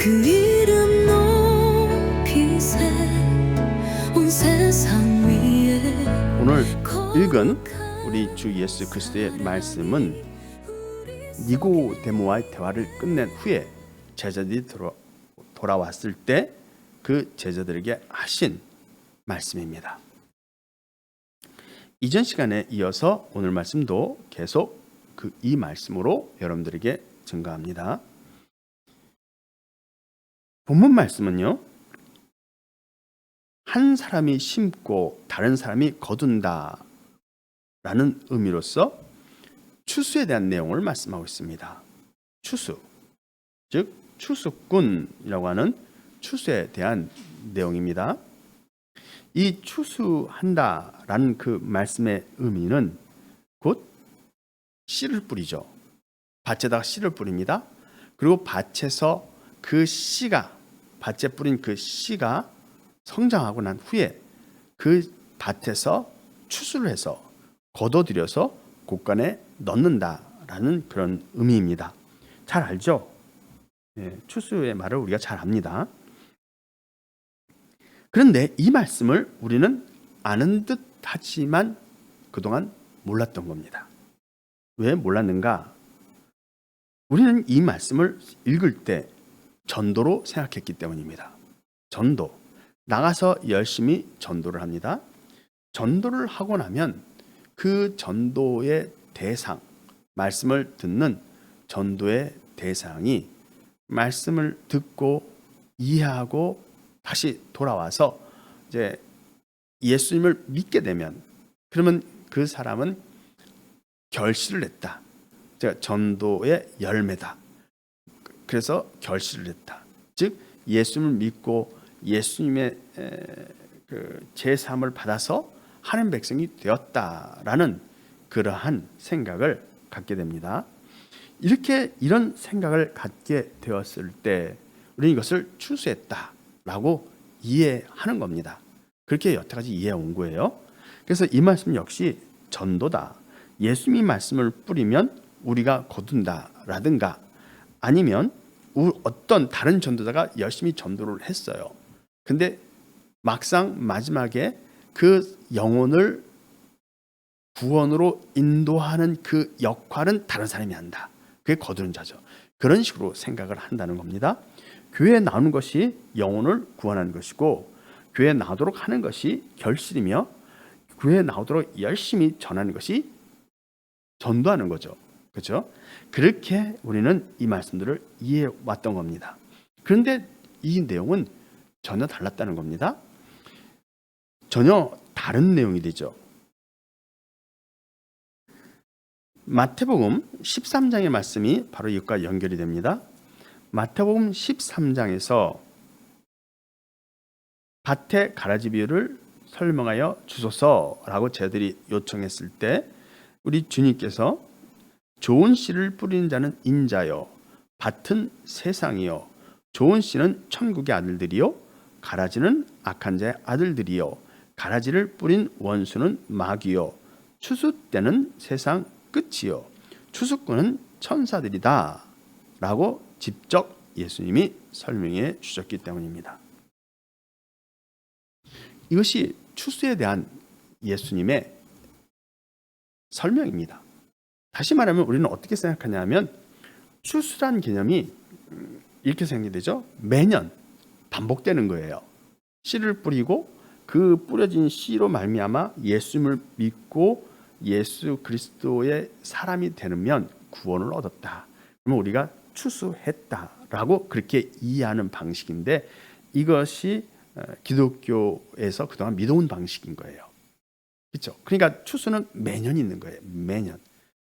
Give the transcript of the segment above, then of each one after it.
그 이름 높이세 온 세상 위에 오늘 읽은 우리 주 예수 그리스도의 말씀은 니고데모와의 대화를 끝낸 후에 제자들이 돌아왔을 때 그 제자들에게 하신 말씀입니다. 이전 시간에 이어서 오늘 말씀도 계속 이 말씀으로 여러분들에게 증거합니다. 본문 말씀은요, 한 사람이 심고 다른 사람이 거둔다 라는 의미로서 추수에 대한 내용을 말씀하고 있습니다. 추수, 즉 추수꾼이라고 하는 추수에 대한 내용입니다. 이 추수한다라는 그 말씀의 의미는 곧 씨를 뿌리죠. 밭에다가 씨를 뿌립니다. 그리고 밭에서 그 씨가, 밭에 뿌린 그 씨가 성장하고 난 후에 그 밭에서 추수를 해서 걷어들여서 곳간에 넣는다라는 그런 의미입니다. 잘 알죠? 추수의 말을 우리가 잘 압니다. 그런데 이 말씀을 우리는 아는 듯 하지만 그동안 몰랐던 겁니다. 왜 몰랐는가? 우리는 이 말씀을 읽을 때 전도로 생각했기 때문입니다. 전도. 나가서 열심히 전도를 합니다. 전도를 하고 나면 그 전도의 대상, 말씀을 듣는 전도의 대상이 말씀을 듣고 이해하고 다시 돌아와서 이제 예수님을 믿게 되면, 그러면 그 사람은 결실을 냈다. 제가 전도의 열매다. 그래서 결실을 냈다. 즉 예수님을 믿고 예수님의 그 제사함을 받아서 하나님 백성이 되었다라는 그러한 생각을 갖게 됩니다. 이런 생각을 갖게 되었을 때 우리는 이것을 추수했다라고 이해하는 겁니다. 그렇게 여태까지 이해해 온 거예요. 그래서 이 말씀 역시 전도다. 예수님이 말씀을 뿌리면 우리가 거둔다라든가, 아니면 어떤 다른 전도자가 열심히 전도를 했어요. 근데 막상 마지막에 그 영혼을 구원으로 인도하는 그 역할은 다른 사람이 한다. 그게 거두는 자죠. 그런 식으로 생각을 한다는 겁니다. 교회에 나오는 것이 영혼을 구원하는 것이고, 교회에 나오도록 하는 것이 결실이며, 교회에 나오도록 열심히 전하는 것이 전도하는 거죠. 그렇죠? 그렇게 우리는 이 말씀들을 이해해 왔던 겁니다. 그런데 이 내용은 전혀 달랐다는 겁니다. 전혀 다른 내용이 되죠. 마태복음 13장의 말씀이 바로 이것과 연결이 됩니다. 마태복음 13장에서 밭의 가라지 비유를 설명하여 주소서라고 제자들이 요청했을 때 우리 주님께서 좋은 씨를 뿌리는 자는 인자요, 밭은 세상이요, 좋은 씨는 천국의 아들들이요, 가라지는 악한 자의 아들들이요, 가라지를 뿌린 원수는 마귀요, 추수 때는 세상 끝이요, 추수꾼은 천사들이다 라고 직접 예수님이 설명해 주셨기 때문입니다. 이것이 추수에 대한 예수님의 설명입니다. 다시 말하면 우리는 어떻게 생각하냐면, 추수란 개념이 이렇게 생각이 되죠. 매년 반복되는 거예요. 씨를 뿌리고 그 뿌려진 씨로 말미암아 예수님을 믿고 예수 그리스도의 사람이 되면 구원을 얻었다. 그러면 우리가 추수했다라고 그렇게 이해하는 방식인데, 이것이 기독교에서 그동안 믿어온 방식인 거예요. 그렇죠? 그러니까 추수는 매년 있는 거예요. 매년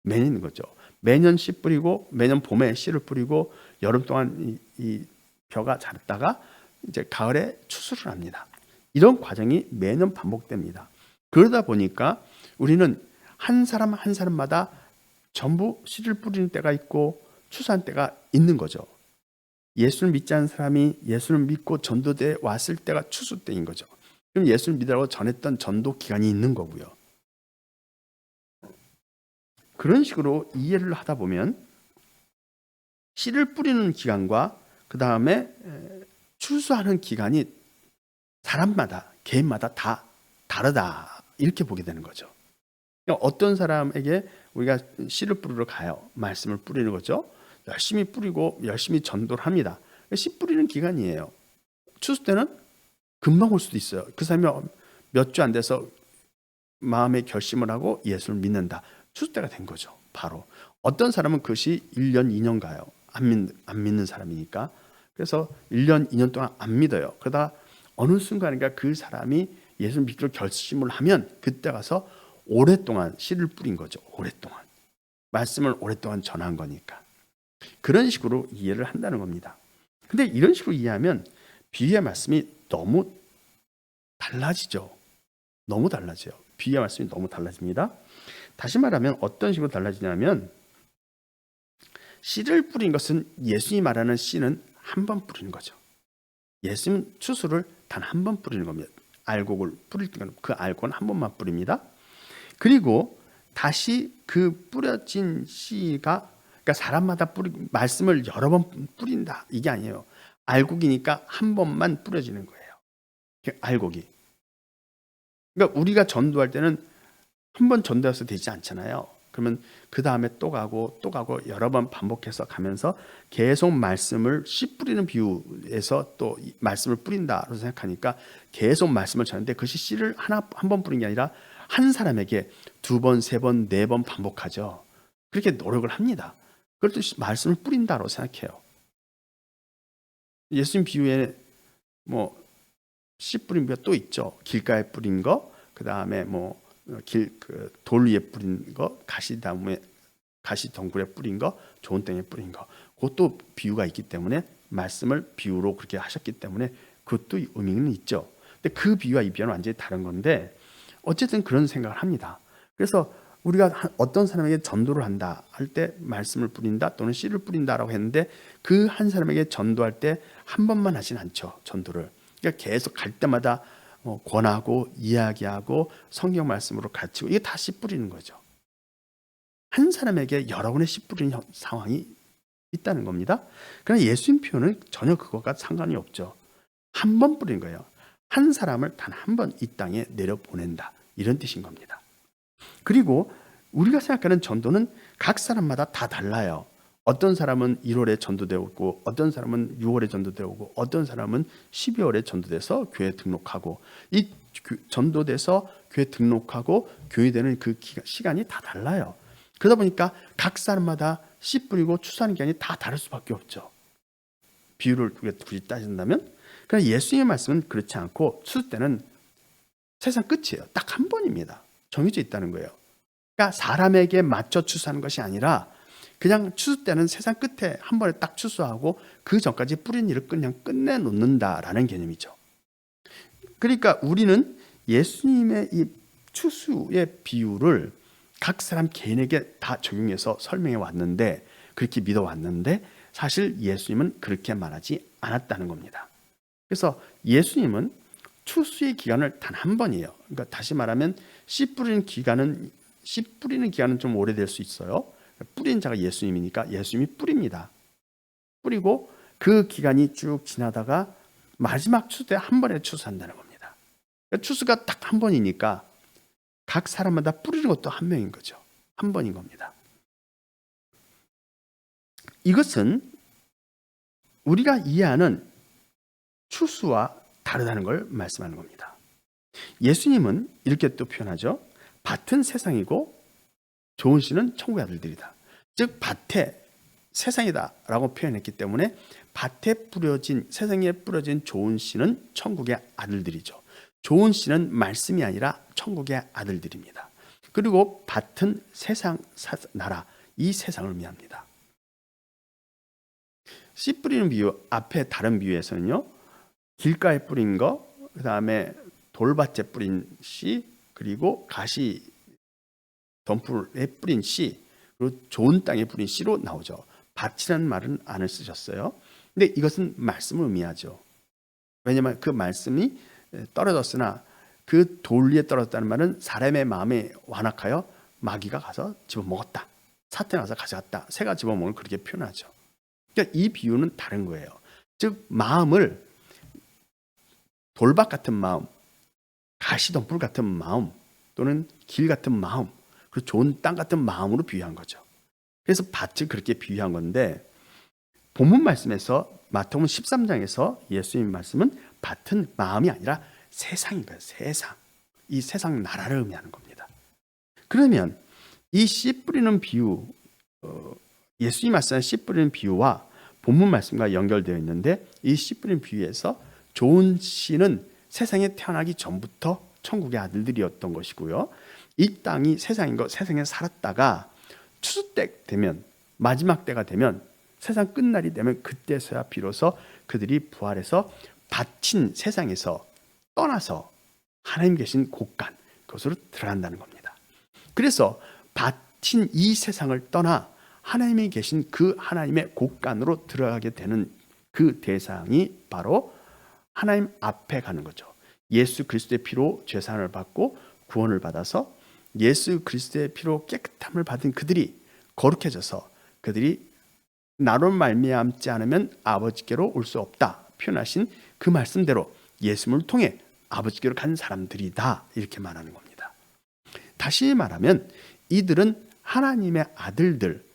있는 거죠. 매년 씨 뿌리고, 매년 봄에 씨를 뿌리고, 여름 동안 이 벼가 자랐다가 이제 가을에 추수를 합니다. 이런 과정이 매년 반복됩니다. 그러다 보니까 우리는 한 사람 한 사람마다 전부 씨를 뿌리는 때가 있고 추수한 때가 있는 거죠. 예수를 믿지 않은 사람이 예수를 믿고 전도대에 왔을 때가 추수 때인 거죠. 그럼 예수를 믿으라고 전했던 전도 기간이 있는 거고요. 그런 식으로 이해를 하다 보면 씨를 뿌리는 기간과 그 다음에 추수하는 기간이 사람마다 개인마다 다 다르다 이렇게 보게 되는 거죠. 그러니까 어떤 사람에게 우리가 씨를 뿌리러 가요. 말씀을 뿌리는 거죠. 열심히 뿌리고 열심히 전도를 합니다. 씨 뿌리는 기간이에요. 추수 때는 금방 올 수도 있어요. 그 사람이 몇 주 안 돼서 마음의 결심을 하고 예수를 믿는다. 추수 때가 된 거죠. 바로. 어떤 사람은 그것이 1년, 2년 가요. 안 믿는 사람이니까. 그래서 1년, 2년 동안 안 믿어요. 그러다가 어느 순간인가 그 사람이 예수를 믿기로 결심을 하면 그때 가서 오랫동안 씨를 뿌린 거죠. 오랫동안. 말씀을 오랫동안 전한 거니까. 그런 식으로 이해를 한다는 겁니다. 근데 이런 식으로 이해하면 비유의 말씀이 너무 달라지죠. 너무 달라져요. 비유의 말씀이 너무 달라집니다. 다시 말하면 어떤 식으로 달라지냐면 씨를 뿌린 것은 예수님이 말하는 씨는 한 번 뿌리는 거죠. 예수님 추수를 단 한 번 뿌리는 겁니다. 알곡을 뿌릴 때는 그 알곡은 한 번만 뿌립니다. 그리고 다시 그 뿌려진 씨가 그러니까 사람마다 말씀을 여러 번 뿌린다 이게 아니에요. 알곡이니까 한 번만 뿌려지는 거예요. 알곡이. 그러니까 우리가 전도할 때는 한 번 전도해서 되지 않잖아요. 그러면 그 다음에 또 가고 여러 번 반복해서 가면서 계속 말씀을 씨 뿌리는 비유에서 또 말씀을 뿌린다고 생각하니까 계속 말씀을 전하는데 그것이 씨를 한 번 뿌린 게 아니라 한 사람에게 2번, 3번, 4번 반복하죠. 그렇게 노력을 합니다. 그걸 또 말씀을 뿌린다고 생각해요. 예수님 비유에 씨 뿌린 비유가 또 있죠. 길가에 뿌린 거, 그 다음에 돌 위에 뿌린 거, 가시 덩굴에 뿌린 거, 좋은 땅에 뿌린 거. 그것도 비유가 있기 때문에 말씀을 비유로 그렇게 하셨기 때문에 그것도 의미는 있죠. 근데 그 비유와 이 비유는 완전히 다른 건데 어쨌든 그런 생각을 합니다. 그래서 우리가 어떤 사람에게 전도를 한다 할 때 말씀을 뿌린다 또는 씨를 뿌린다라고 했는데 그 한 사람에게 전도할 때 한 번만 하진 않죠. 전도를. 그러니까 계속 갈 때마다 권하고 이야기하고 성경 말씀으로 가르치고 이게 다 씨 뿌리는 거죠. 한 사람에게 여러 번의 씨 뿌리는 상황이 있다는 겁니다. 그러나 예수님 표현은 전혀 그것과 상관이 없죠. 한 번 뿌리는 거예요. 한 사람을 단 한 번 이 땅에 내려보낸다. 이런 뜻인 겁니다. 그리고 우리가 생각하는 전도는 각 사람마다 다 달라요. 어떤 사람은 1월에 전도되고 어떤 사람은 6월에 전도되고 어떤 사람은 12월에 전도돼서 교회 등록하고 이 전도돼서 교회 등록하고 교회되는 그 시간이 다 달라요. 그러다 보니까 각 사람마다 씨 뿌리고 추수하는 기간이 다 다를 수밖에 없죠. 비유를 굳이 따진다면 그러나 예수님의 말씀은 그렇지 않고 추수 때는 세상 끝이에요. 딱 한 번입니다. 정해져 있다는 거예요. 그러니까 사람에게 맞춰 추수하는 것이 아니라 그냥 추수 때는 세상 끝에 한 번에 딱 추수하고 그 전까지 뿌린 일을 그냥 끝내놓는다라는 개념이죠. 그러니까 우리는 예수님의 이 추수의 비유를 각 사람 개인에게 다 적용해서 설명해 왔는데 그렇게 믿어 왔는데 사실 예수님은 그렇게 말하지 않았다는 겁니다. 그래서 예수님은 추수의 기간을 단 한 번이에요. 그러니까 다시 말하면 씨 뿌리는 기간은 좀 오래될 수 있어요. 뿌린 자가 예수님이니까 예수님이 뿌립니다. 뿌리고 그 기간이 쭉 지나다가 마지막 추수 때 한 번에 추수한다는 겁니다. 그러니까 추수가 딱 한 번이니까 각 사람마다 뿌리는 것도 한 명인 거죠. 한 번인 겁니다. 이것은 우리가 이해하는 추수와 다르다는 걸 말씀하는 겁니다. 예수님은 이렇게 또 표현하죠. 밭은 세상이고 좋은 씨는 천국의 아들들이다. 즉 밭에 세상이다라고 표현했기 때문에 밭에 뿌려진 세상에 뿌려진 좋은 씨는 천국의 아들들이죠. 좋은 씨는 말씀이 아니라 천국의 아들들입니다. 그리고 밭은 세상 나라 이 세상을 의미합니다. 씨 뿌리는 비유 앞에 다른 비유에서는요. 길가에 뿌린 거, 그 다음에 돌밭에 뿌린 씨, 그리고 가시 덤불에 뿌린 씨, 그리고 좋은 땅에 뿌린 씨로 나오죠. 밭이라는 말은 안 쓰셨어요. 근데 이것은 말씀을 의미하죠. 왜냐하면 그 말씀이 떨어졌으나 그 돌 위에 떨어졌다는 말은 사람의 마음에 완악하여 마귀가 가서 집어먹었다. 사탄이 가서 가져갔다. 새가 집어먹은 그렇게 표현하죠. 그러니까 이 비유는 다른 거예요. 즉 마음을 돌박 같은 마음, 가시덤불 같은 마음, 또는 길 같은 마음, 그리고 좋은 땅 같은 마음으로 비유한 거죠. 그래서 밭을 그렇게 비유한 건데, 본문 말씀에서 마태복음 13장에서 예수님 말씀은 밭은 마음이 아니라 세상인 거예요. 세상. 이 세상 나라를 의미하는 겁니다. 그러면 이 씨 뿌리는 비유, 예수님 말씀한 씨 뿌리는 비유와 본문 말씀과 연결되어 있는데, 이 씨 뿌리는 비유에서 좋은 씨는 세상에 태어나기 전부터 천국의 아들들이었던 것이고요. 이 땅이 세상인 것, 세상에 살았다가 추수 때 되면, 마지막 때가 되면, 세상 끝날이 되면 그때서야 비로소 그들이 부활해서 밭인 세상에서 떠나서 하나님 계신 곳간, 그것으로 들어간다는 겁니다. 그래서 밭인 이 세상을 떠나 하나님이 계신 그 하나님의 곳간으로 들어가게 되는 그 대상이 바로 하나님 앞에 가는 거죠. 예수 그리스도의 피로 죄사함을 받고 구원을 받아서 예수 그리스도의 피로 깨끗함을 받은 그들이 거룩해져서 그들이 나로 말미암지 않으면 아버지께로 올 수 없다 표현하신 그 말씀대로 예수님을 통해 아버지께로 간 사람들이다, 이렇게 말하는 겁니다. 다시 말하면 이들은 하나님의 아들들,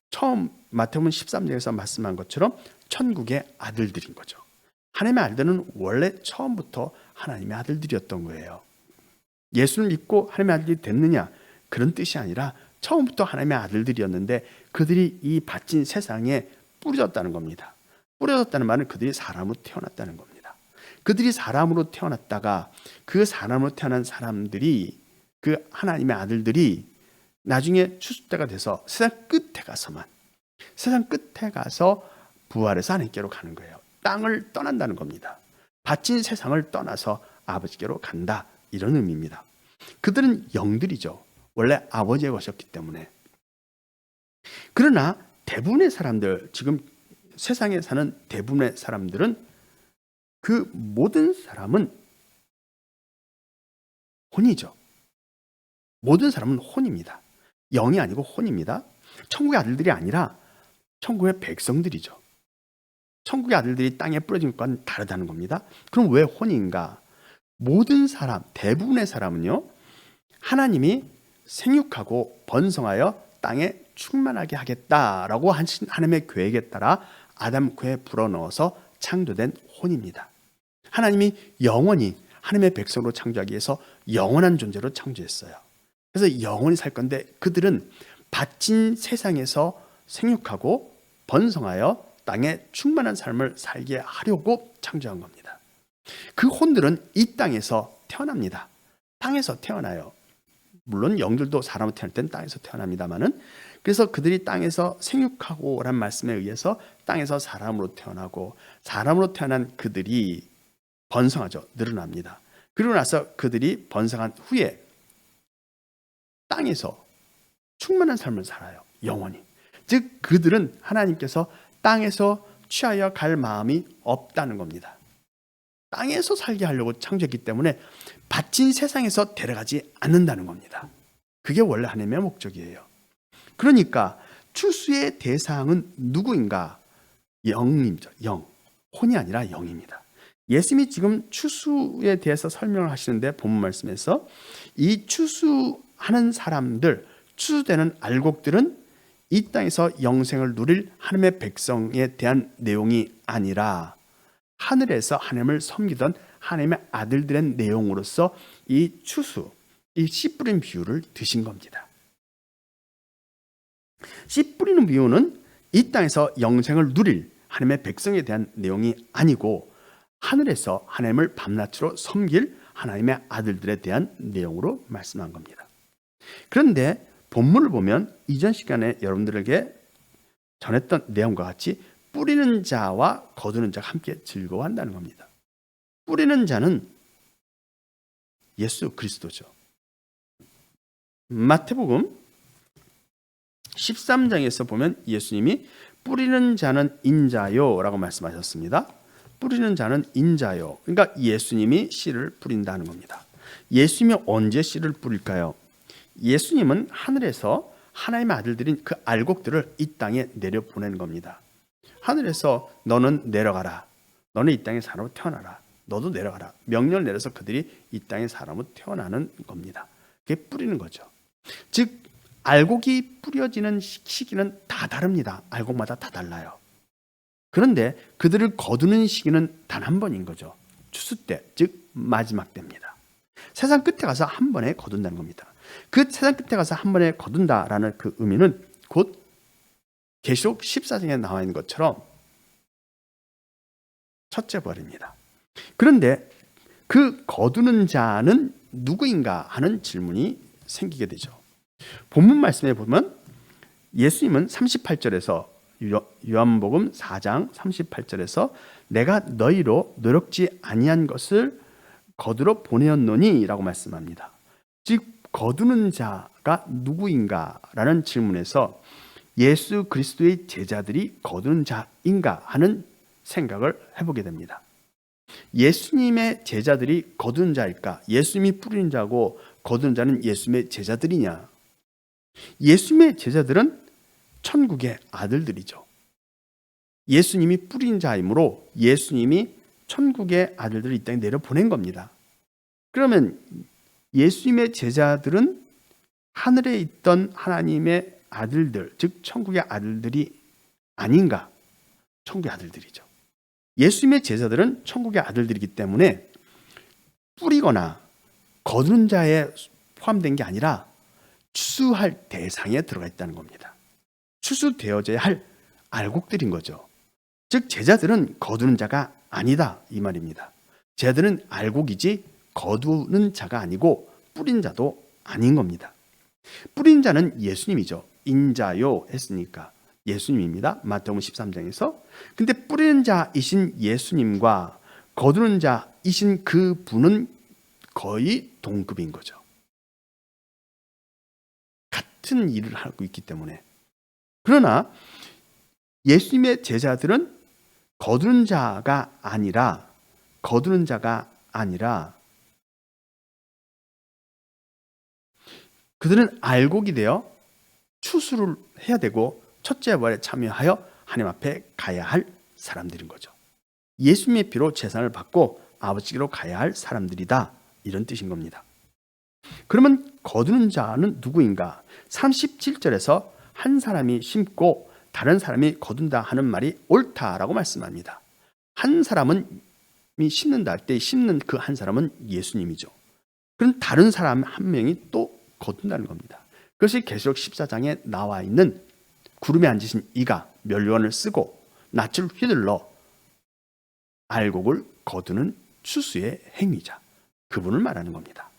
처음 마태복음 13장에서 말씀한 것처럼 천국의 아들들인 거죠. 하나님의 아들들은 원래 처음부터 하나님의 아들들이었던 거예요. 예수를 믿고 하나님의 아들이 됐느냐, 그런 뜻이 아니라 처음부터 하나님의 아들들이었는데 그들이 이 밭인 세상에 뿌려졌다는 겁니다. 뿌려졌다는 말은 그들이 사람으로 태어났다는 겁니다. 그들이 사람으로 태어났다가 그 사람으로 태어난 사람들이, 그 하나님의 아들들이 나중에 추수 때가 돼서 세상 끝에 가서 부활해서 하나님께로 가는 거예요. 땅을 떠난다는 겁니다. 밭인 세상을 떠나서 아버지께로 간다, 이런 의미입니다. 그들은 영들이죠. 원래 아버지의 것이었기 때문에. 그러나 대부분의 사람들, 지금 세상에 사는 대부분의 사람들은, 그 모든 사람은 혼이죠. 모든 사람은 혼입니다. 영이 아니고 혼입니다. 천국의 아들들이 아니라 천국의 백성들이죠. 천국의 아들들이 땅에 뿌려진 것과는 다르다는 겁니다. 그럼 왜 혼인가? 모든 사람, 대부분의 사람은요, 하나님이 생육하고 번성하여 땅에 충만하게 하겠다라고 하신 하나님의 계획에 따라 아담 코에 불어넣어서 창조된 혼입니다. 하나님이 영원히 하나님의 백성으로 창조하기 위해서 영원한 존재로 창조했어요. 그래서 영원히 살 건데 그들은 밭인 세상에서 생육하고 번성하여 땅에 충만한 삶을 살게 하려고 창조한 겁니다. 그 혼들은 이 땅에서 태어납니다. 땅에서 태어나요. 물론 영들도 사람으로 태어날 때는 땅에서 태어납니다만은, 그래서 그들이 땅에서 생육하고 란 말씀에 의해서 땅에서 사람으로 태어나고, 사람으로 태어난 그들이 번성하죠. 늘어납니다. 그리고 나서 그들이 번성한 후에 땅에서 충만한 삶을 살아요. 영원히. 즉 그들은 하나님께서 땅에서 취하여 갈 마음이 없다는 겁니다. 땅에서 살게 하려고 창조했기 때문에 밭인 세상에서 데려가지 않는다는 겁니다. 그게 원래 하나님의 목적이에요. 그러니까 추수의 대상은 누구인가? 영입니다. 영. 혼이 아니라 영입니다. 예수님이 지금 추수에 대해서 설명을 하시는데 본문 말씀에서 이 추수하는 사람들, 추수되는 알곡들은 이 땅에서 영생을 누릴 하나님의 백성에 대한 내용이 아니라 하늘에서 하나님을 섬기던 하나님의 아들들의 내용으로서 이 추수, 이 씨 뿌린 비유를 드신 겁니다. 씨 뿌리는 비유는 이 땅에서 영생을 누릴 하나님의 백성에 대한 내용이 아니고 하늘에서 하나님을 밤낮으로 섬길 하나님의 아들들에 대한 내용으로 말씀한 겁니다. 그런데 본문을 보면 이전 시간에 여러분들에게 전했던 내용과 같이 뿌리는 자와 거두는 자가 함께 즐거워한다는 겁니다. 뿌리는 자는 예수 그리스도죠. 마태복음 13장에서 보면 예수님이 뿌리는 자는 인자요 라고 말씀하셨습니다. 뿌리는 자는 인자요. 그러니까 예수님이 씨를 뿌린다는 겁니다. 예수님이 언제 씨를 뿌릴까요? 예수님은 하늘에서 하나님의 아들들인 그 알곡들을 이 땅에 내려보낸 겁니다. 하늘에서 너는 내려가라. 너는 이 땅의 사람으로 태어나라. 너도 내려가라. 명령을 내려서 그들이 이 땅의 사람으로 태어나는 겁니다. 그게 뿌리는 거죠. 즉 알곡이 뿌려지는 시기는 다 다릅니다. 알곡마다 다 달라요. 그런데 그들을 거두는 시기는 단 한 번인 거죠. 추수 때, 즉 마지막 때입니다. 세상 끝에 가서 한 번에 거둔다는 겁니다. 그 세상 끝에 가서 한 번에 거둔다라는 그 의미는 곧 계시록 14장에 나와 있는 것처럼 첫째 벌입니다. 그런데 그 거두는 자는 누구인가 하는 질문이 생기게 되죠. 본문 말씀에 보면 예수님은 38절에서 요한복음 4장 38절에서 내가 너희로 노력지 아니한 것을 거두러 보내었노니 라고 말씀합니다. 즉 거두는 자가 누구인가 라는 질문에서 예수 그리스도의 제자들이 거두는 자인가 하는 생각을 해보게 됩니다. 예수님의 제자들이 거두는 자일까? 예수님이 뿌리는 자고 거두는 자는 예수님의 제자들이냐? 예수님의 제자들은 천국의 아들들이죠. 예수님이 뿌린 자이므로 예수님이 천국의 아들들을 이 땅에 내려보낸 겁니다. 그러면 예수님의 제자들은 하늘에 있던 하나님의 아들들, 즉 천국의 아들들이 아닌가? 천국의 아들들이죠. 예수님의 제자들은 천국의 아들들이기 때문에 뿌리거나 거두는 자에 포함된 게 아니라 추수할 대상에 들어가 있다는 겁니다. 추수되어져야 할 알곡들인 거죠. 즉 제자들은 거두는 자가 아니다 이 말입니다. 제자들은 알곡이지 거두는 자가 아니고 뿌린 자도 아닌 겁니다. 뿌린 자는 예수님이죠. 인자요 했으니까 예수님입니다. 마태복음 13장에서. 근데 뿌리는 자이신 예수님과 거두는 자이신 그 분은 거의 동급인 거죠. 같은 일을 하고 있기 때문에. 그러나 예수님의 제자들은 거두는 자가 아니라 그들은 알곡이 되어 추수를 해야 되고 첫째 벌에 참여하여 하나님 앞에 가야 할 사람들인 거죠. 예수님의 피로 제사를 받고 아버지께로 가야 할 사람들이다 이런 뜻인 겁니다. 그러면 거두는 자는 누구인가? 37절에서 한 사람이 심고 다른 사람이 거둔다 하는 말이 옳다라고 말씀합니다. 한 사람은 심는다 할 때 심는 그 한 사람은 예수님이죠. 그럼 다른 사람 한 명이 또 거둔다는 겁니다. 그것이 계시록 14장에 나와 있는 구름에 앉으신 이가 멸류관을 쓰고 낯을 휘둘러 알곡을 거두는 추수의 행위자, 그분을 말하는 겁니다.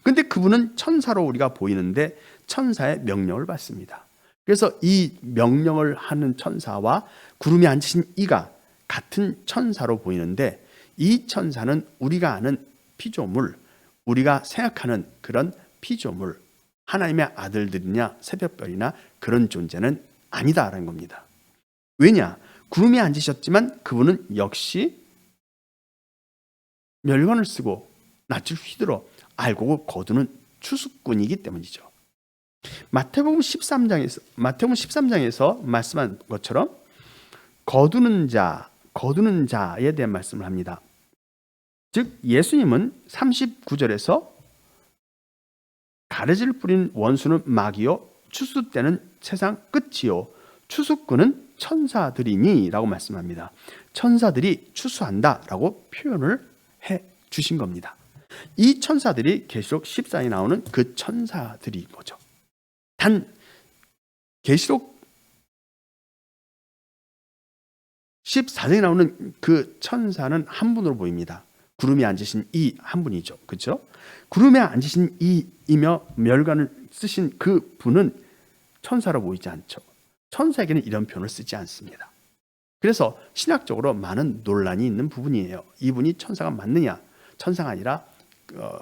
그런데 그분은 천사로 우리가 보이는데 천사의 명령을 받습니다. 그래서 이 명령을 하는 천사와 구름에 앉으신 이가 같은 천사로 보이는데 이 천사는 우리가 아는 피조물, 우리가 생각하는 그런 피조물, 하나님의 아들들이냐 새벽별이나 그런 존재는 아니다라는 겁니다. 왜냐? 구름에 앉으셨지만 그분은 역시 멸관을 쓰고 낯을 휘둘러 알곡을 거두는 추수꾼이기 때문이죠. 마태복음 13장에서 말씀한 것처럼 거두는 자에 대한 말씀을 합니다. 즉 예수님은 39절에서 가래지를 뿌린 원수는 마귀요 추수 때는 세상 끝이요 추수꾼은 천사들이니 라고 말씀합니다. 천사들이 추수한다 라고 표현을 해 주신 겁니다. 이 천사들이 계시록 14장에 나오는 그 천사들인 거죠. 단 계시록 14장에 나오는 그 천사는 한 분으로 보입니다. 구름에 앉으신 이 한 분이죠. 그렇죠? 구름에 앉으신 이이며 멸관을 쓰신 그 분은 천사로 보이지 않죠. 천사에게는 이런 표현을 쓰지 않습니다. 그래서 신학적으로 많은 논란이 있는 부분이에요. 이분이 천사가 맞느냐? 천사가 아니라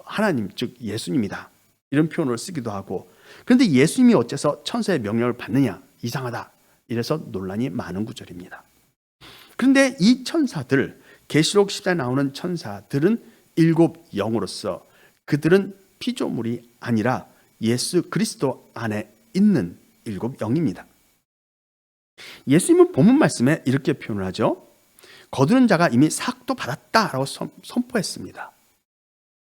하나님 즉 예수님이다. 이런 표현을 쓰기도 하고, 그런데 예수님이 어째서 천사의 명령을 받느냐? 이상하다. 이래서 논란이 많은 구절입니다. 그런데 이 천사들, 계시록 10장에 나오는 천사들은 일곱 영으로서 그들은 피조물이 아니라 예수 그리스도 안에 있는 일곱 영입니다. 예수님은 본문 말씀에 이렇게 표현을 하죠. 거두는 자가 이미 삭도 받았다라고 선포했습니다.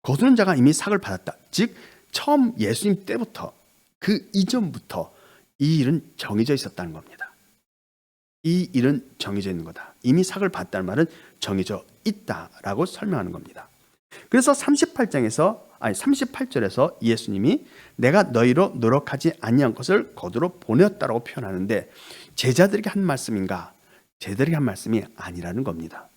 거두는 자가 이미 삭을 받았다. 즉 처음 예수님 때부터 그 이전부터 이 일은 정해져 있었다는 겁니다. 이 일은 정해져 있는 거다. 이미 삭을 받았다는 말은 정해져 있다라고 설명하는 겁니다. 그래서 38절에서 예수님이 내가 너희로 노력하지 아니한 것을 거두러 보내었다라고 표현하는데 제자들에게 한 말씀인가? 제자들에게 한 말씀이 아니라는 겁니다.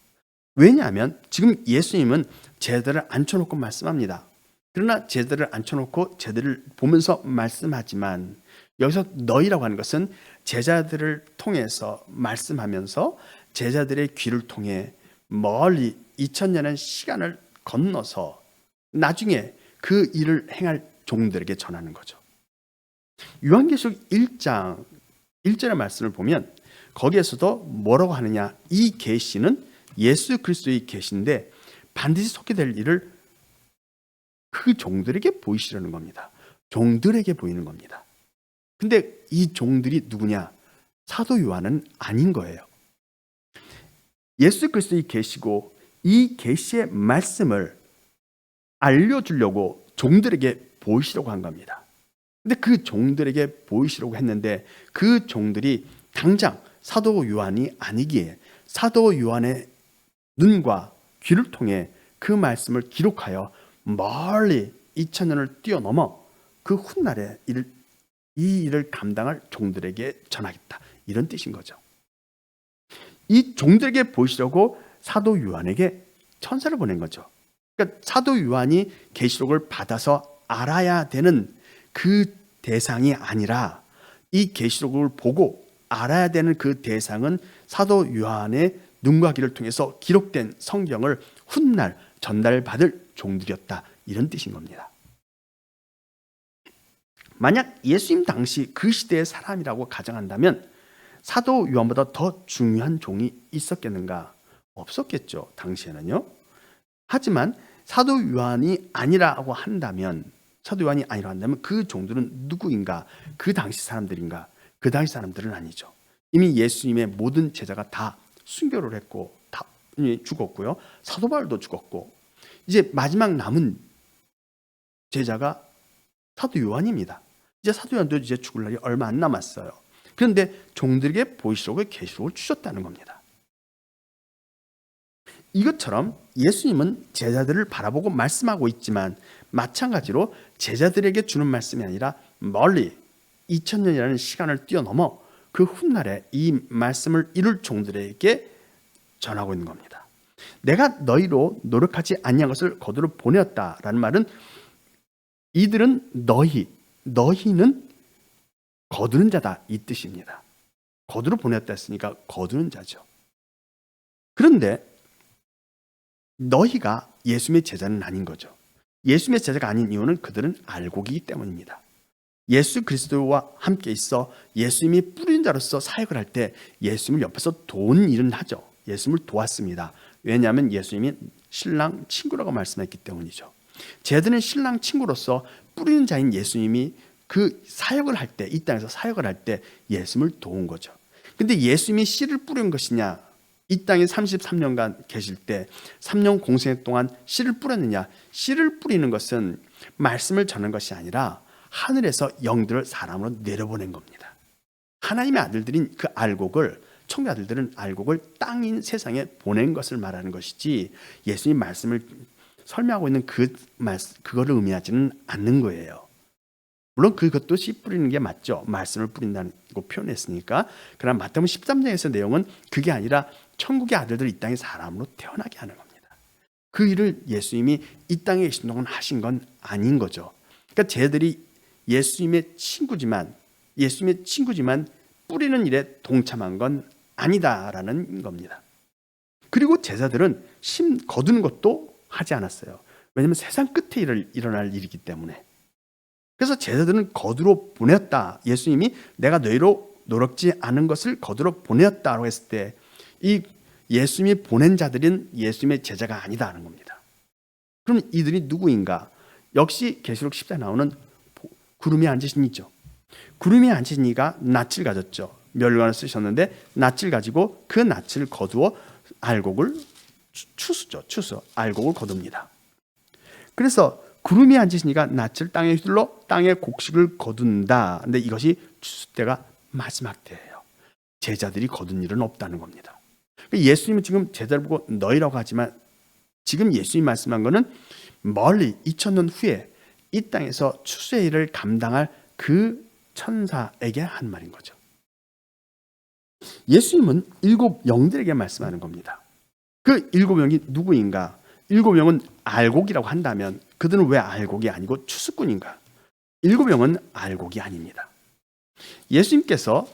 왜냐하면 지금 예수님은 제자들을 앉혀놓고 말씀합니다. 그러나 제자들을 앉혀놓고 제자들을 보면서 말씀하지만 여기서 너희라고 하는 것은 제자들을 통해서 말씀하면서 제자들의 귀를 통해 멀리 2000년의 시간을 건너서 나중에 그 일을 행할 종들에게 전하는 거죠. 요한계시록 1장 1절의 말씀을 보면 거기에서도 뭐라고 하느냐, 이 계시는 예수 그리스도의 계시인데 반드시 속게 될 일을 그 종들에게 보이시려는 겁니다. 종들에게 보이는 겁니다. 근데 이 종들이 누구냐? 사도 요한은 아닌 거예요. 예수 그리스도의 계시고 이 계시의 말씀을 알려주려고 종들에게 보이시려고 한 겁니다. 근데 그 종들에게 보이시려고 했는데 그 종들이 당장 사도 요한이 아니기에 사도 요한의 눈과 귀를 통해 그 말씀을 기록하여 멀리 2000년을 뛰어넘어 그 훗날에 이 일을 감당할 종들에게 전하겠다, 이런 뜻인 거죠. 이 종들에게 보이시려고 사도 요한에게 천사를 보낸 거죠. 그러니까 사도 요한이 계시록을 받아서 알아야 되는 그 대상이 아니라 이 계시록을 보고 알아야 되는 그 대상은 사도 요한의 눈과 귀를 통해서 기록된 성경을 훗날 전달받을 종들이었다, 이런 뜻인 겁니다. 만약 예수님 당시 그 시대의 사람이라고 가정한다면 사도 요한보다 더 중요한 종이 있었겠는가? 없었겠죠, 당시에는요. 하지만 사도 요한이 아니라고 한다면 그 종들은 누구인가? 그 당시 사람들인가? 그 당시 사람들은 아니죠. 이미 예수님의 모든 제자가 다 순교를 했고 다 죽었고요. 사도 바울도 죽었고 이제 마지막 남은 제자가 사도 요한입니다. 이제 사도 요한도 이제 죽을 날이 얼마 안 남았어요. 그런데 종들에게 보이시록을 계시록을 주셨다는 겁니다. 이것처럼 예수님은 제자들을 바라보고 말씀하고 있지만 마찬가지로 제자들에게 주는 말씀이 아니라 멀리 2000년이라는 시간을 뛰어넘어 그 훗날에 이 말씀을 이룰 종들에게 전하고 있는 겁니다. 내가 너희로 노력하지 아니한 것을 거두러 보내었다라는 말은 이들은 너희는 거두는 자다, 이 뜻입니다. 거두러 보냈다 했으니까 거두는 자죠. 그런데 너희가 예수님의 제자는 아닌 거죠. 예수님의 제자가 아닌 이유는 그들은 알곡이기 때문입니다. 예수 그리스도와 함께 있어 예수님이 뿌린 자로서 사역을 할 때 예수님을 옆에서 도운 일은 하죠. 예수님을 도왔습니다. 왜냐하면 예수님이 신랑 친구라고 말씀했기 때문이죠. 제자들은 신랑 친구로서 뿌리는 자인 예수님이 그 사역을 할 때, 이 땅에서 사역을 할 때 예수님을 도운 거죠. 근데 예수님이 씨를 뿌린 것이냐? 이 땅에 33년간 계실 때 3년 공생 동안 씨를 뿌렸느냐? 씨를 뿌리는 것은 말씀을 전하는 것이 아니라 하늘에서 영들을 사람으로 내려보낸 겁니다. 하나님의 아들들인 그 알곡을, 천국의 아들들은 알곡을 땅인 세상에 보낸 것을 말하는 것이지 예수님 말씀을 설명하고 있는 그거를 의미하지는 않는 거예요. 물론 그것도 씨 뿌리는 게 맞죠. 말씀을 뿌린다고 표현했으니까. 그러나 마태복음 13장에서 내용은 그게 아니라 천국의 아들들을 이 땅에 사람으로 태어나게 하는 겁니다. 그 일을 예수님이 이 땅에 계신 동안 하신 건 아닌 거죠. 그러니까 쟤들이 예수님의 친구지만 뿌리는 일에 동참한 건 아니다라는 겁니다. 그리고 제자들은 거두는 것도 하지 않았어요. 왜냐하면 세상 끝에 일어날 일이기 때문에. 그래서 제자들은 거두러 보냈다. 예수님이 내가 너희로 노력지 않은 것을 거두러 보냈다고 했을 때 이 예수님이 보낸 자들은 예수님의 제자가 아니다라는 겁니다. 그럼 이들이 누구인가? 역시 계시록 10장에 나오는 구름에 앉으신 이죠. 구름에 앉으신 이가 낯을 가졌죠. 멸관을 쓰셨는데 낯을 가지고 그 낯을 거두어 알곡을 추수죠. 추수. 알곡을 거둡니다. 그래서 구름이 앉으시니까 낯을 땅에 휘둘러 땅의 곡식을 거둔다. 근데 이것이 추수 때가 마지막 때예요. 제자들이 거둔 일은 없다는 겁니다. 예수님은 지금 제자를 보고 너희라고 하지만 지금 예수님이 말씀한 것은 멀리 2000년 후에 이 땅에서 추수의 일을 감당할 그 천사에게 한 말인 거죠. 예수님은 7 영들에게 말씀하는 겁니다. 그 7 영이 누구인가? 7 영은 알곡이라고 한다면 그들은 왜 알곡이 아니고 추수꾼인가? 7 영은 알곡이 아닙니다. 예수님께서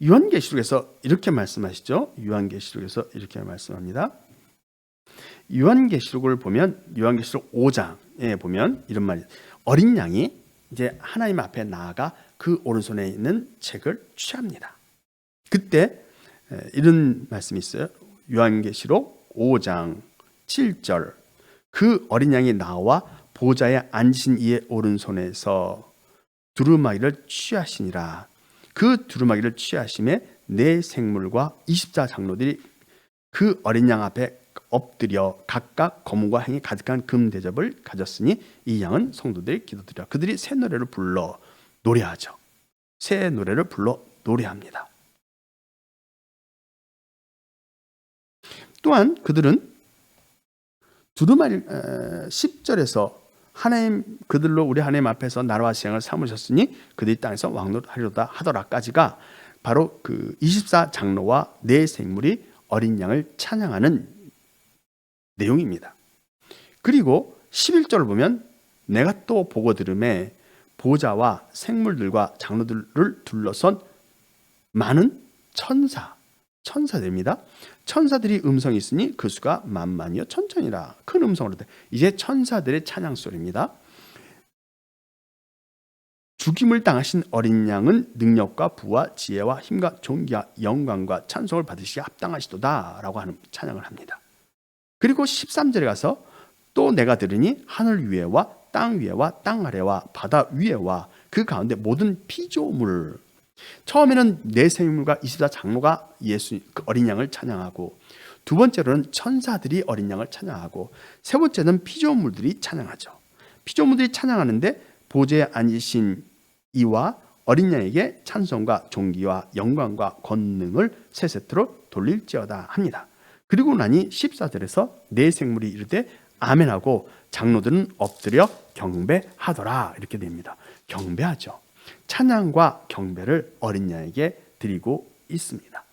요한계시록에서 이렇게 말씀하시죠. 요한계시록에서 이렇게 말씀합니다. 요한계시록을 보면 요한계시록 5장에 보면 이런 말이 어린 양이 이제 하나님 앞에 나아가 그 오른손에 있는 책을 취합니다. 그때 이런 말씀이 있어요. 요한계시록 5장 7절 그 어린 양이 나와 보좌에 앉으신 이의 오른손에서 두루마기를 취하시니라. 그 두루마기를 취하심에 네 생물과 24 장로들이 그 어린 양 앞에 엎드려 각각 검은과 행이 가득한 금 대접을 가졌으니 이 양은 성도들이 기도드려 그들이 새 노래를 불러 노래하죠. 새 노래를 불러 노래합니다. 또한 그들은 두루마리 10절에서 하나님 그들로 우리 하나님 앞에서 나라와 시행을 삼으셨으니 그들이 땅에서 왕노하리로다 하더라까지가 바로 그 24 장로와 네 생물이 어린 양을 찬양하는 내용입니다. 그리고 11절을 보면 내가 또 보고 들음에 보좌와 생물들과 장로들을 둘러선 많은 천사들입니다. 천사들이 음성이 있으니 그 수가 만만이요 천천이라 큰 음성으로 돼. 이제 천사들의 찬양 소리입니다. 죽임을 당하신 어린 양은 능력과 부와 지혜와 힘과 존귀와 영광과 찬송을 받으시기에 합당하시도다라고 하는 찬양을 합니다. 그리고 13절에 가서 또 내가 들으니 하늘 위에와 땅 위에와 땅 아래와 바다 위에와 그 가운데 모든 피조물 처음에는 네 생물과 24 장로가 예수 그 어린 양을 찬양하고 두 번째로는 천사들이 어린 양을 찬양하고 세 번째는 피조물들이 찬양하죠. 피조물들이 찬양하는데 보좌에 앉으신 이와 어린 양에게 찬송과 존귀와 영광과 권능을 세 세트로 돌릴지어다 합니다. 그리고 나니 14절에서 네 생물이 이르되 아멘하고 장로들은 엎드려 경배하더라 이렇게 됩니다. 경배하죠. 찬양과 경배를 어린 양에게 드리고 있습니다.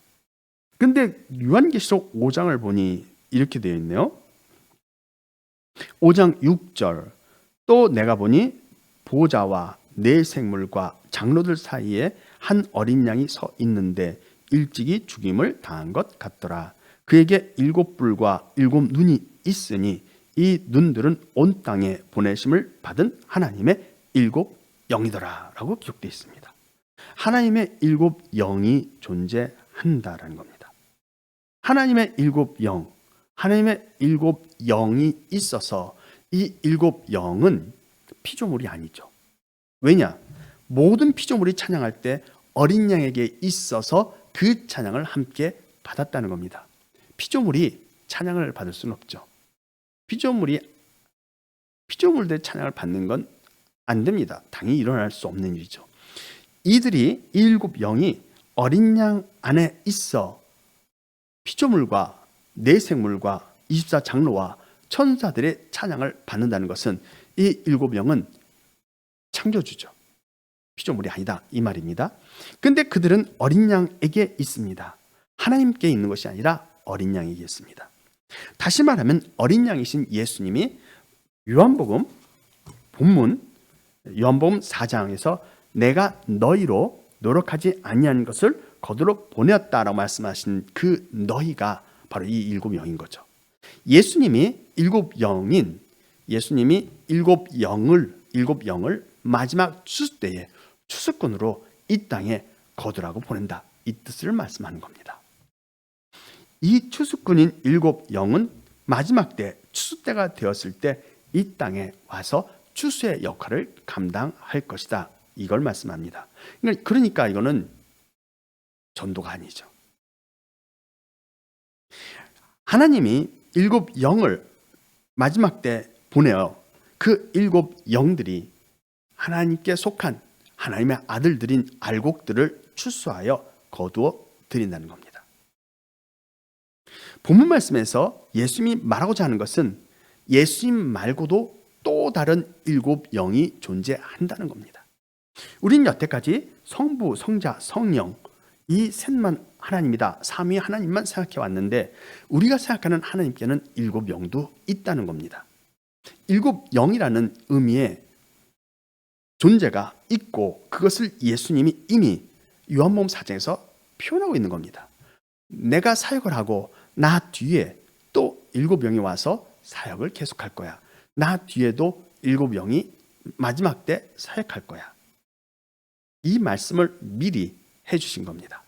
근데 요한계시록 5장을 보니 이렇게 되어 있네요. 5장 6절 또 내가 보니 보좌와 네 생물과 장로들 사이에 한 어린 양이 서 있는데 일찍이 죽임을 당한 것 같더라. 그에게 7 뿔과 7 눈이 있으니 이 눈들은 온 땅에 보내심을 받은 하나님의 7 영이더라 라고 기록되어 있습니다. 하나님의 7 영이 존재한다라는 겁니다. 하나님의 7 영, 하나님의 7 영이 있어서 이 7 영은 피조물이 아니죠. 왜냐? 모든 피조물이 찬양할 때 어린 양에게 있어서 그 찬양을 함께 받았다는 겁니다. 피조물이 찬양을 받을 수는 없죠. 피조물들의 찬양을 받는 건 안 됩니다. 당연히 일어날 수 없는 일이죠. 이들이 이 7 영이 어린 양 안에 있어 피조물과 네 생물과 24 장로와 천사들의 찬양을 받는다는 것은 이 7 영은 창조주죠. 피조물이 아니다 이 말입니다. 근데 그들은 어린 양에게 있습니다. 하나님께 있는 것이 아니라 어린 양에게 있습니다. 다시 말하면 어린 양이신 예수님이 요한복음 본문 요한복음 4장에서 내가 너희로 노력하지 아니한 것을 거두러 보냈다라고 말씀하신 그 너희가 바로 이 7 영인 거죠. 예수님이 7 영인 예수님이 7 영을 마지막 추수 때에 추수꾼으로 이 땅에 거두라고 보낸다. 이 뜻을 말씀하는 겁니다. 이 추수꾼인 7 영은 마지막 때 추수 때가 되었을 때 이 땅에 와서 추수의 역할을 감당할 것이다. 이걸 말씀합니다. 그러니까 이거는 전도가 아니죠. 하나님이 7 영을 마지막 때 보내어 그 7 영들이 하나님께 속한 하나님의 아들들인 알곡들을 출소하여 거두어 드린다는 겁니다. 본문 말씀에서 예수님이 말하고자 하는 것은 예수님 말고도 또 다른 7 영이 존재한다는 겁니다. 우리는 여태까지 성부, 성자, 성령 이 셋만 하나님이다, 삼위 하나님만 생각해 왔는데 우리가 생각하는 하나님께는 7 영도 있다는 겁니다. 7 영이라는 의미의 존재가 있고 그것을 예수님이 이미 요한복음 4장에서 표현하고 있는 겁니다. 내가 사역을 하고 나 뒤에 또 7 영이 와서 사역을 계속할 거야. 나 뒤에도 7 영이 마지막 때 사역할 거야. 이 말씀을 미리 해주신 겁니다.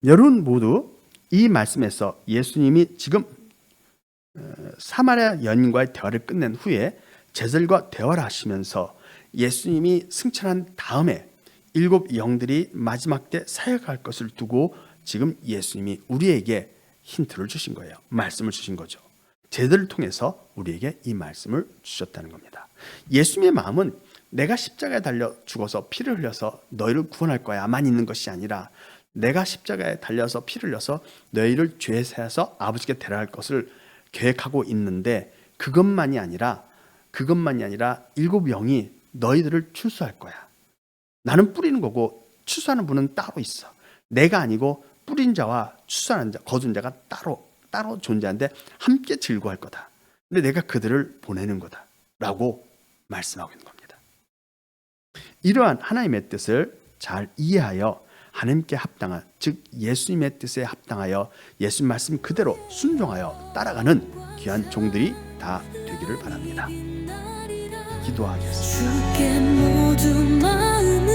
여러분 모두 이 말씀에서 예수님이 지금 사마리아 여인과의 대화를 끝낸 후에 제자들과 대화를 하시면서 예수님이 승천한 다음에 7 영들이 마지막 때 사역할 것을 두고 지금 예수님이 우리에게 힌트를 주신 거예요. 말씀을 주신 거죠. 제자들을 통해서 우리에게 이 말씀을 주셨다는 겁니다. 예수님의 마음은 내가 십자가에 달려 죽어서 피를 흘려서 너희를 구원할 거야만 있는 것이 아니라 내가 십자가에 달려서 피를 흘려서 너희를 죄 사해서 아버지께 데려갈 것을 계획하고 있는데 그것만이 아니라 7 영이 너희들을 출소할 거야. 나는 뿌리는 거고 출소하는 분은 따로 있어. 내가 아니고 뿌린 자와 출소하는 자, 거둔 자가 따로 존재하는데 함께 즐거워할 거다. 근데 내가 그들을 보내는 거다 라고 말씀하고 있는 겁니다. 이러한 하나님의 뜻을 잘 이해하여 하나님께 합당한, 즉 예수님의 뜻에 합당하여 예수님 말씀 그대로 순종하여 따라가는 귀한 종들이 다 되기를 바랍니다. 기도하겠습니다. 주께 모두 마음을